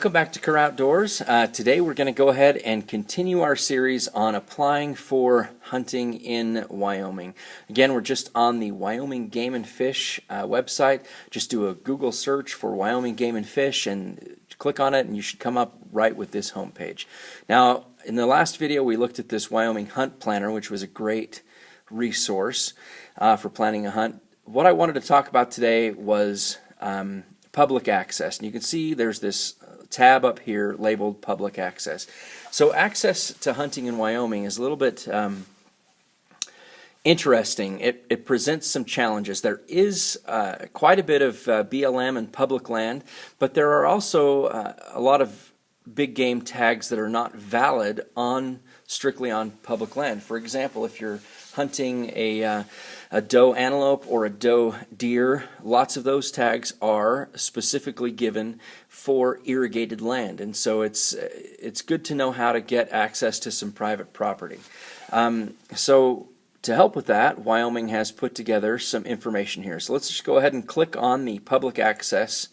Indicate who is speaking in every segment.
Speaker 1: Welcome back to Kerr Outdoors. Today we're going to go ahead and continue our series on applying for hunting in Wyoming. Again, we're just on the Wyoming Game and Fish website. Just do a Google search for Wyoming Game and Fish and click on it and you should come up right with this homepage. Now, in the last video we looked at this Wyoming Hunt Planner, which was a great resource for planning a hunt. What I wanted to talk about today was public access. And you can see there's this tab up here labeled public access. So access to hunting in Wyoming is a little bit interesting. It presents some challenges. There is quite a bit of BLM and public land, but there are also a lot of big game tags that are not valid strictly on public land. For example, if you're hunting a doe antelope or a doe deer, lots of those tags are specifically given for irrigated land, and so it's good to know how to get access to some private property. So to help with that, Wyoming has put together some information here. So let's just go ahead and click on the public access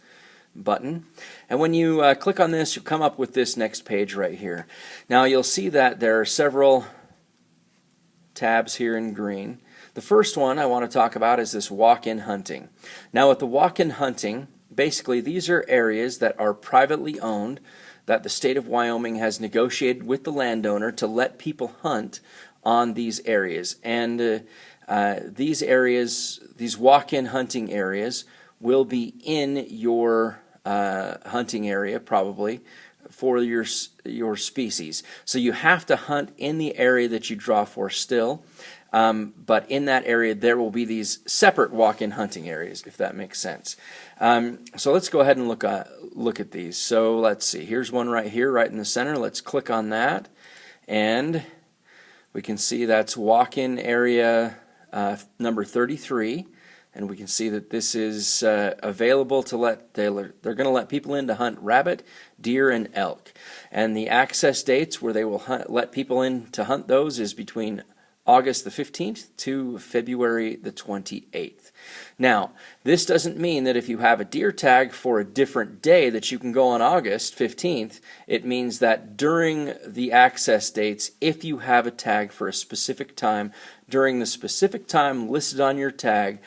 Speaker 1: button, and when you click on this, you'll come up with this next page right here. Now you'll see that there are several tabs here in green. The first one I want to talk about is this walk-in hunting. Now with the walk-in hunting, basically these are areas that are privately owned that the state of Wyoming has negotiated with the landowner to let people hunt on these areas. And these areas, these walk-in hunting areas, will be in your hunting area probably for your species. So you have to hunt in the area that you draw for still, but in that area there will be these separate walk-in hunting areas, if that makes sense. So let's go ahead and look at these. So let's see, here's one right here, right in the center. Let's click on that, and we can see that's walk-in area number 33. And we can see that this is available to they're going to let people in to hunt rabbit, deer, and elk. And the access dates where they will let people in to hunt those is between August the 15th to February the 28th. Now, this doesn't mean that if you have a deer tag for a different day that you can go on August 15th. It means that during the access dates, if you have a tag for a specific time, during the specific time listed on your tag,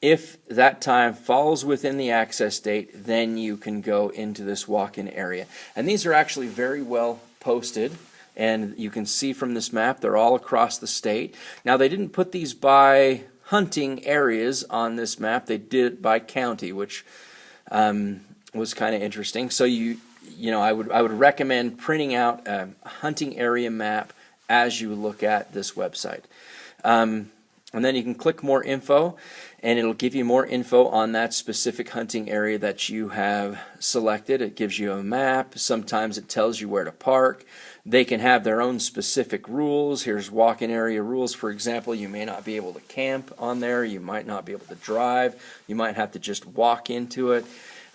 Speaker 1: if that time falls within the access date, then you can go into this walk-in area. And these are actually very well posted, and you can see from this map they're all across the state. Now they didn't put these by hunting areas on this map, they did it by county, which was kind of interesting. So I would recommend printing out a hunting area map as you look at this website. And then you can click more info, and it'll give you more info on that specific hunting area that you have selected. It gives you a map. Sometimes it tells you where to park. They can have their own specific rules. Here's walk-in area rules. For example, you may not be able to camp on there. You might not be able to drive. You might have to just walk into it.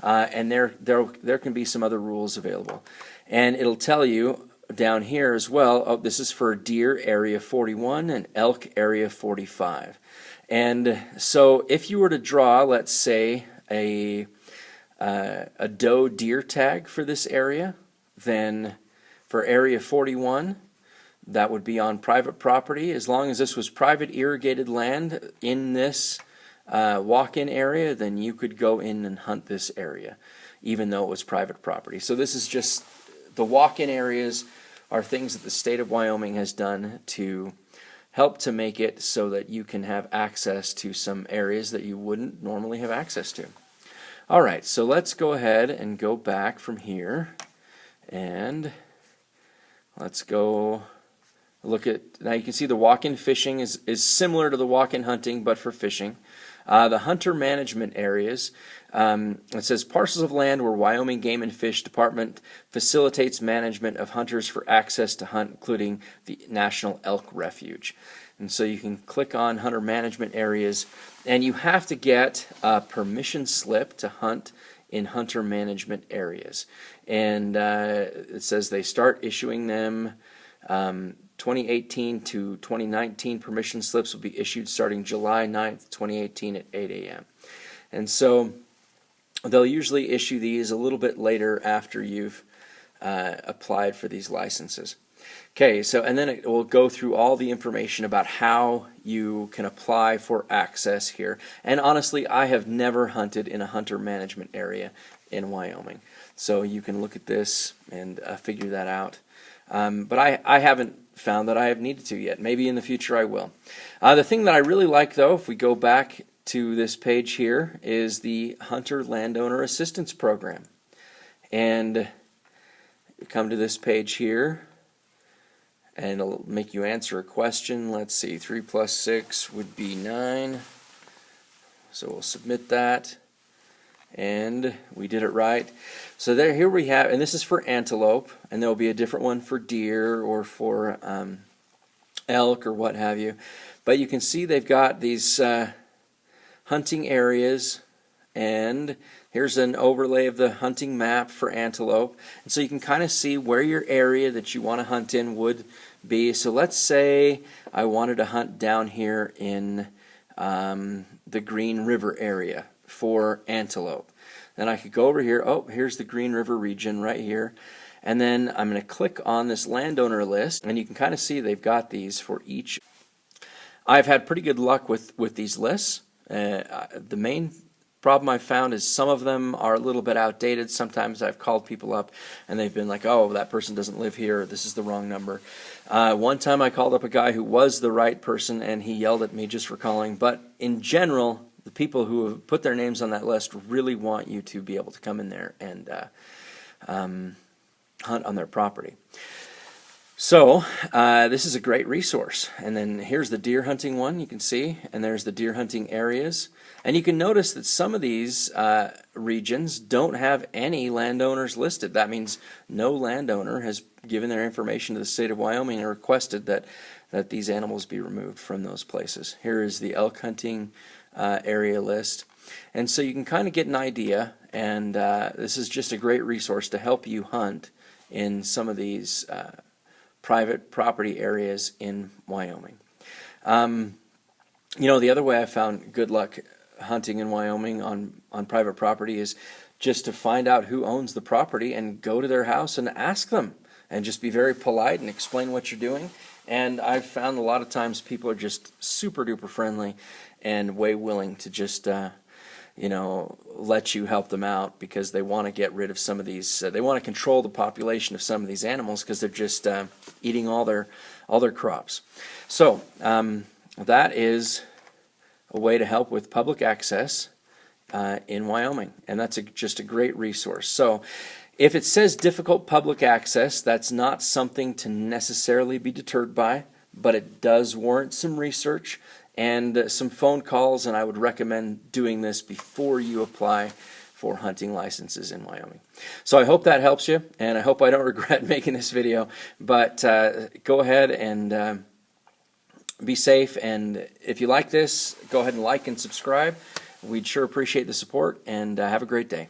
Speaker 1: And there can be some other rules available. And it'll tell you down here as well, this is for deer area 41 and elk area 45. And so if you were to draw, let's say, a doe deer tag for this area, then for area 41, that would be on private property. As long as this was private irrigated land in this walk-in area, then you could go in and hunt this area, even though it was private property. So this is just the walk-in areas are things that the state of Wyoming has done to help to make it so that you can have access to some areas that you wouldn't normally have access to. All right, so let's go ahead and go back from here, and let's go look at, now you can see the walk-in fishing is similar to the walk-in hunting, but for fishing. The hunter management areas, it says parcels of land where Wyoming Game and Fish Department facilitates management of hunters for access to hunt, including the National Elk Refuge. And so you can click on hunter management areas, and you have to get a permission slip to hunt in hunter management areas. And it says they start issuing them 2018 to 2019 permission slips will be issued starting July 9th, 2018 at 8 a.m. And so they'll usually issue these a little bit later after you've applied for these licenses. Okay, so and then it will go through all the information about how you can apply for access here. And honestly, I have never hunted in a hunter management area in Wyoming. So you can look at this and figure that out. But I haven't found that I have needed to yet. Maybe in the future I will. The thing that I really like, though, if we go back to this page here, is the Hunter Landowner Assistance Program. And you come to this page here, and it'll make you answer a question. Let's see, 3 plus 6 would be 9. So we'll submit that. And we did it right. So here we have, and this is for antelope, and there will be a different one for deer or for elk or what have you. But you can see they've got these hunting areas, and here's an overlay of the hunting map for antelope. And so you can kind of see where your area that you want to hunt in would be. So let's say I wanted to hunt down here in the Green River area for antelope. Then I could go over here. Oh, here's the Green River region right here. And then I'm going to click on this landowner list, and you can kind of see they've got these for each. I've had pretty good luck with these lists. The main problem I've found is some of them are a little bit outdated. Sometimes I've called people up and they've been like, oh, that person doesn't live here, or this is the wrong number. One time I called up a guy who was the right person and he yelled at me just for calling. But in general, the people who have put their names on that list really want you to be able to come in there and hunt on their property. So this is a great resource. And then here's the deer hunting one, you can see, and there's the deer hunting areas. And you can notice that some of these regions don't have any landowners listed. That means no landowner has given their information to the state of Wyoming and requested that these animals be removed from those places. Here is the elk hunting area list. And so you can kind of get an idea, and this is just a great resource to help you hunt in some of these private property areas in Wyoming. You know, the other way I found good luck hunting in Wyoming on private property is just to find out who owns the property and go to their house and ask them, and just be very polite and explain what you're doing. And I've found a lot of times people are just super duper friendly and way willing to just let you help them out, because they want to get rid of some of these. They want to control the population of some of these animals because they're just eating all their crops. So that is a way to help with public access in Wyoming, and that's just a great resource. So if it says difficult public access, that's not something to necessarily be deterred by, but it does warrant some research and some phone calls, and I would recommend doing this before you apply for hunting licenses in Wyoming. So I hope that helps you, and I hope I don't regret making this video, but go ahead and be safe, and if you like this, go ahead and like and subscribe. We'd sure appreciate the support, and have a great day.